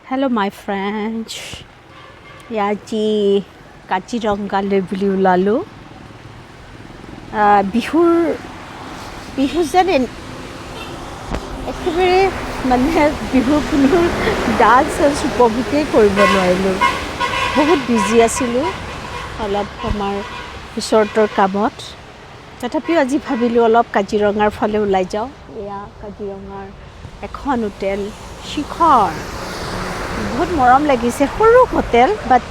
Hello my friends. Yaji Kachiranga lebuli ulalu. Bihu জানেন একেবাৰে মানে বিহু কোনো ডান্স উপভোগেই কৰিব নোৱাৰিলোঁ বহুত বিজি আছিলোঁ অলপ আমাৰ ওচৰতৰ কামত তথাপিও আজি ভাবিলোঁ অলপ কাজিৰঙাৰ ফালে ওলাই যাওঁ এয়া কাজিৰঙাৰ এখন হোটেল শিখৰ বহুত মৰম লাগিছে সৰু হোটেল বাট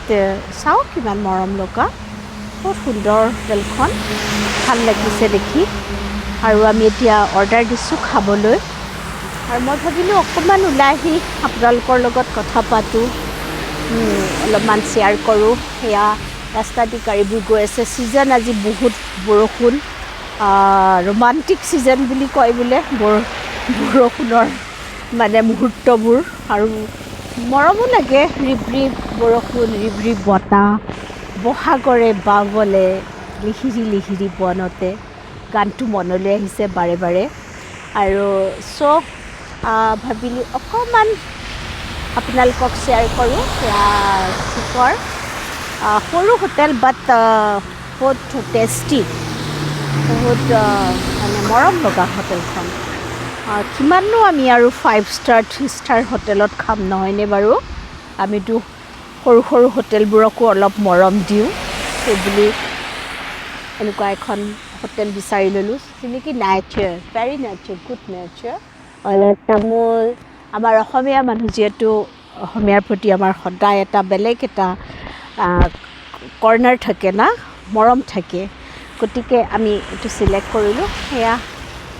চাওঁ কিমান মৰম লগা বহুত সুন্দৰ হোটেলখন ভাল লাগিছে দেখি আৰু আমি এতিয়া অৰ্ডাৰ দিছোঁ খাবলৈ আৰু মই ভাবিলোঁ অকণমান ওলাই আহি আপোনালোকৰ লগত কথা পাতোঁ অলপমান শ্বেয়াৰ কৰোঁ সেয়া ৰাস্তা দি গাড়ীবোৰ গৈ আছে ছিজন আজি বহুত বৰষুণ ৰোমান্টিক ছিজন বুলি কয় বোলে বৰষুণৰ মানে মুহূৰ্তবোৰ আৰু মৰমো লাগে ৰিব ৰিব বৰষুণ ৰিব ৰিব বতাহ বহাগৰে বাবলে লিহিৰি লিহিৰি বনতে গানটো মনলৈ আহিছে বাৰে বাৰে আৰু চব ভাবিলোঁ অকণমান আপোনালোকক শ্বেয়াৰ কৰোঁ শিখৰ সৰু হোটেল বাট বহুত টেষ্টি বহুত মানে মৰম লগা হোটেলখন কিমাননো আমি আৰু 5 ষ্টাৰ 3 ষ্টাৰ হোটেলত খাম নহয়নে বাৰু আমিতো সৰু সৰু হোটেলবোৰকো অলপ মৰম দিওঁ সেইবুলি এনেকুৱা এখন হোটেল বিচাৰি ল'লোঁ যেনেকি nature very nature good nature অলপ তামোল আমাৰ অসমীয়া মানুহ যিহেতু অসমীয়াৰ প্ৰতি আমাৰ সদায় এটা বেলেগ এটা কৰ্ণাৰ থাকে না মৰম থাকে গতিকে আমি এইটো চিলেক্ট কৰিলোঁ সেয়া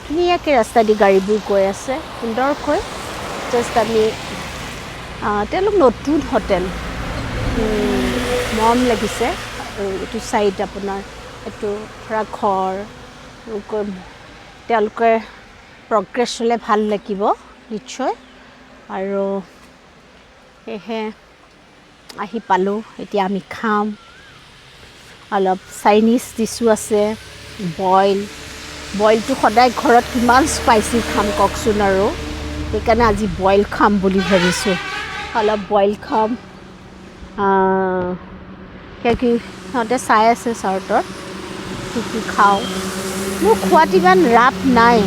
ধুনীয়াকৈ ৰাস্তা দি গাড়ীবোৰ গৈ আছে সুন্দৰকৈ জাষ্ট আমি তেওঁলোক নতুন হোটেল মৰম লাগিছে আৰু এইটো চাইড আপোনাৰ এইটো ধৰা ঘৰ তেওঁলোকে প্ৰগ্ৰেছ হ'লে ভাল লাগিব নিশ্চয় আৰু সেয়েহে আহি পালোঁ এতিয়া আমি খাম অলপ চাইনিজ ডিছো আছে বইলটো সদায় ঘৰত কিমান স্পাইচি খাম কওকচোন আৰু সেইকাৰণে আজি বইল খাম বুলি ভাবিছোঁ অলপ বইল খাম কি সিহঁতে চাই আছে চাৰ্টত কি খাওঁ মোৰ খোৱাত ইমান ৰাপ নাই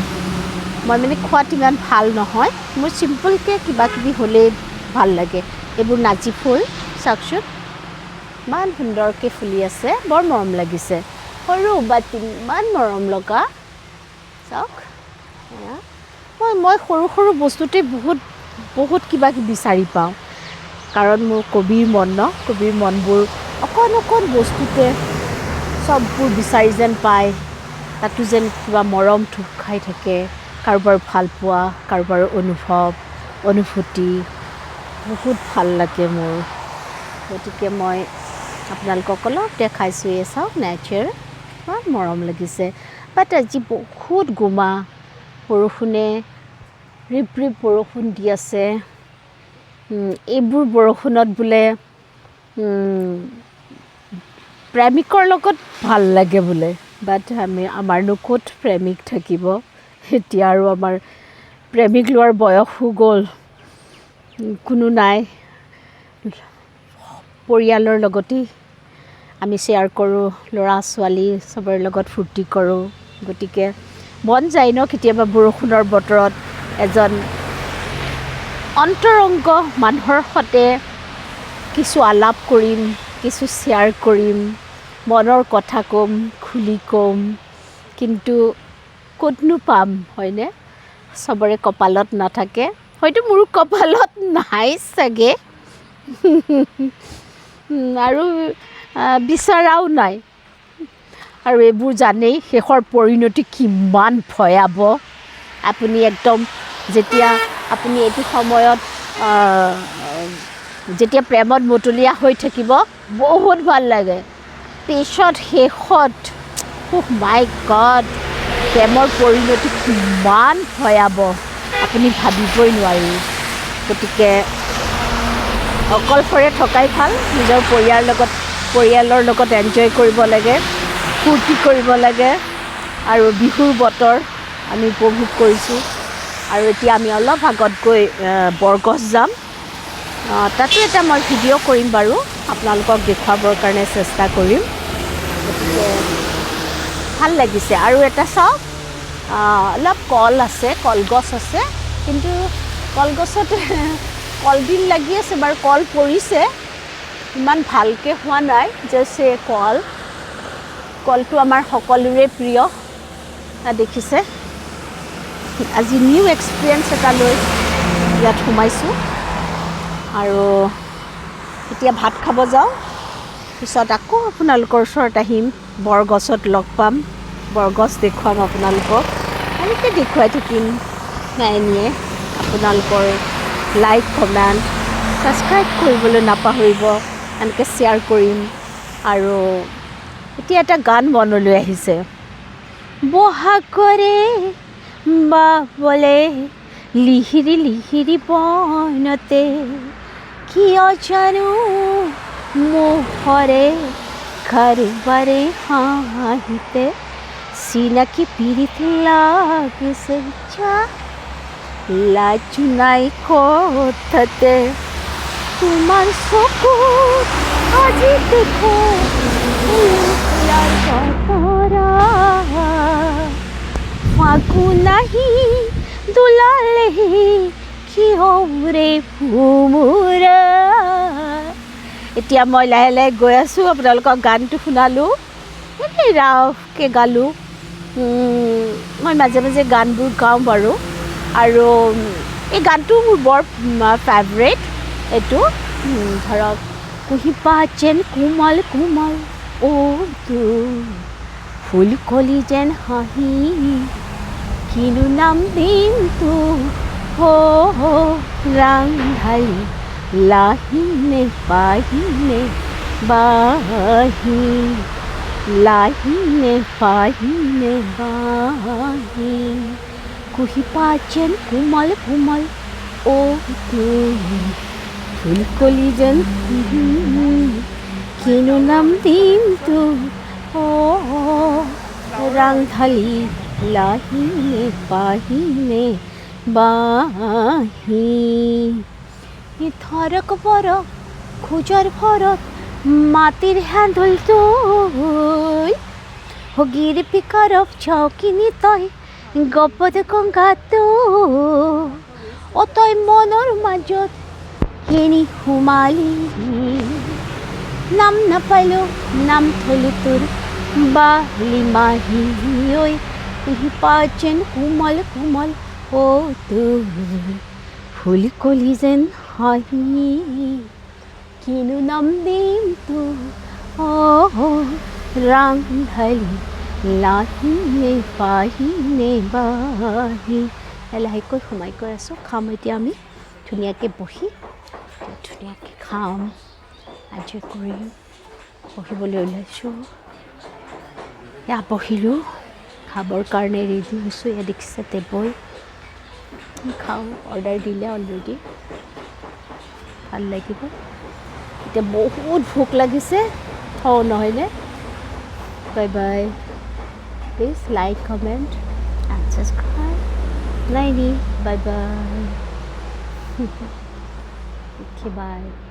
মই মানে খোৱাত ইমান ভাল নহয় মোৰ চিম্পলকৈ কিবা কিবি হ'লেই ভাল লাগে এইবোৰ নাজি ফুল চাওকচোন ইমান সুন্দৰকৈ ফুলি আছে বৰ মৰম লাগিছে সৰু বাট ইমান মৰম লগা চাওক মই সৰু সৰু বস্তুতে বহুত কিবা কিবি বিচাৰি পাওঁ কাৰণ মোৰ কবিৰ মন ন কবিৰ মনবোৰ অকণ বস্তুতে চববোৰ বিচাৰি যেন পায় তাতো যেন কিবা মৰম থোপ খাই থাকে কাৰোবাৰ ভাল পোৱা কাৰোবাৰ অনুভূতি বহুত ভাল লাগে মোৰ গতিকে মই আপোনালোকক অলপ দেখাইছোঁ এই চাওক নেচাৰ ইমান মৰম লাগিছে বাট আজি বহুত গোমা বৰষুণে ৰিব ৰিব বৰষুণ দি আছে এইবোৰ বৰষুণত বোলে প্ৰেমিকৰ লগত ভাল লাগে বোলে বাট আমাৰনো ক'ত প্ৰেমিক থাকিব এতিয়া আৰু আমাৰ প্ৰেমিক লোৱাৰ বয়সো গ'ল কোনো নাই পৰিয়ালৰ লগতেই আমি শ্বেয়াৰ কৰোঁ ল'ৰা ছোৱালী চবৰে লগত ফূৰ্তি কৰোঁ গতিকে মন যায় ন কেতিয়াবা বৰষুণৰ বতৰত এজন অন্তৰংগ মানুহৰ সৈতে কিছু আলাপ কৰিম কিছু শ্বেয়াৰ কৰিম মনৰ কথা ক'ম খুলি ক'ম কিন্তু ক'তনো পাম হয়নে চবৰে কপালত নাথাকে হয়তো মোৰ কপালত নাই চাগে আৰু বিচৰাও নাই আৰু এইবোৰ জানেই শেষৰ পৰিণতি কিমান ভয়াৱহ আপুনি একদম যেতিয়া আপুনি এইটো সময়ত যেতিয়া প্ৰেমত মতলীয়া হৈ থাকিব বহুত ভাল লাগে পিছত শেষত মাই গড প্ৰেমৰ পৰিণতি কিমান ভয়াৱহ আপুনি ভাবিবই নোৱাৰি গতিকে অকলশৰে থকাই ভাল নিজৰ পৰিয়ালৰ লগত এনজয় কৰিব লাগে ফূৰ্তি কৰিব লাগে আৰু বিহুৰ বতৰ আমি উপভোগ কৰিছোঁ আৰু এতিয়া আমি অলপ আগত গৈ বৰগছ যাম তাতো এটা মই ভিডিঅ' কৰিম বাৰু আপোনালোকক দেখুৱাবৰ কাৰণে চেষ্টা কৰিম গতিকে ভাল লাগিছে আৰু এটা চাওক অলপ কল আছে কলগছ আছে কিন্তু কলগছতে কলডিল লাগি আছে বাৰু কল পৰিছে ইমান ভালকৈ হোৱা নাই জাষ্ট কলটো আমাৰ সকলোৰে প্ৰিয় দেখিছে আজি নিউ এক্সপিৰিয়েঞ্চ এটা লৈ ইয়াত সোমাইছোঁ আৰু এতিয়া ভাত খাব যাওঁ পিছত আকৌ আপোনালোকৰ ওচৰত আহিম বৰগছত লগ পাম বৰগছ দেখুৱাম আপোনালোকক আৰু এতিয়া দেখুৱাই থাকিম নাইনিয়ে আপোনালোকৰ লাইক কমেণ্ট ছাবস্ক্ৰাইব কৰিবলৈ নাপাহৰিব এনেকৈ শ্বেয়াৰ কৰিম আৰু এতিয়া এটা গান মনলৈ আহিছে বহাগৰে বাবলে লিহিৰি লিহিৰি বনতে কিয় জানো মোহৰে ঘৰবাৰে হাঁহিতে চিনাকি পিৰিত লাগিছে লাজু নাই কথাতে তোমাৰ চকুত আজি দেখো ফাগুন আহি দোলালেহি কিহৰে ভোমোৰা এতিয়া মই লাহে লাহে গৈ আছোঁ আপোনালোকক গানটো শুনালোঁ এনেই ৰাফকৈ গালোঁ মই মাজে মাজে গানবোৰ গাওঁ বাৰু আৰু এই গানটো মোৰ বৰ ফেভৰেট এইটো ধৰক কুঁহিপাত যেন কোমল কোমল তো ফুলকলি যেন হাঁহি কিনো নাম দিম তো ৰাংঢালি লাহিনে পাহিনে বাহি লাহিনে পাহিনে বাহি কুঁহিপাত যেন কোমল কোমল তো ফুলকলি যেন কিনো নাম দিম তো ৰাংঢালি লাহিনে পাহিনে বাহি থৰক বৰক খোজৰ ভৰত মাটিৰ হেন্দুলটো হগিৰ পিকাৰক চৌকিনি তই গপদ গংগাটো তই মনৰ মাজত কেনি সোমালি নাম নাপালো নাম থলো তোৰ বালি মাহি ঐ কুঁহিপাত যেন কোমল কোমল তোৰ ফুলকলি যেন হাঁহি কিনো নাম দিম তোৰ ৰাংঢালি লাহিনে পাহিনে বাহি লাহেকৈ সোমাই গৈ আছোঁ খাম এতিয়া আমি ধুনীয়াকৈ বহি ধুনীয়াকৈ খাম এনজয় কৰিম বহিবলৈ ওলাইছোঁ এয়া বহিলোঁ খাবৰ কাৰণে ৰেডি হৈছোঁ এয়া দেখিছে টেবল খাওঁ অৰ্ডাৰ দিলে অলৰেডি ভাল লাগিব এতিয়া বহুত ভোক লাগিছে থওঁ নহয়নে bye bye please like comment and subscribe নাইনি বাই বাই okay bye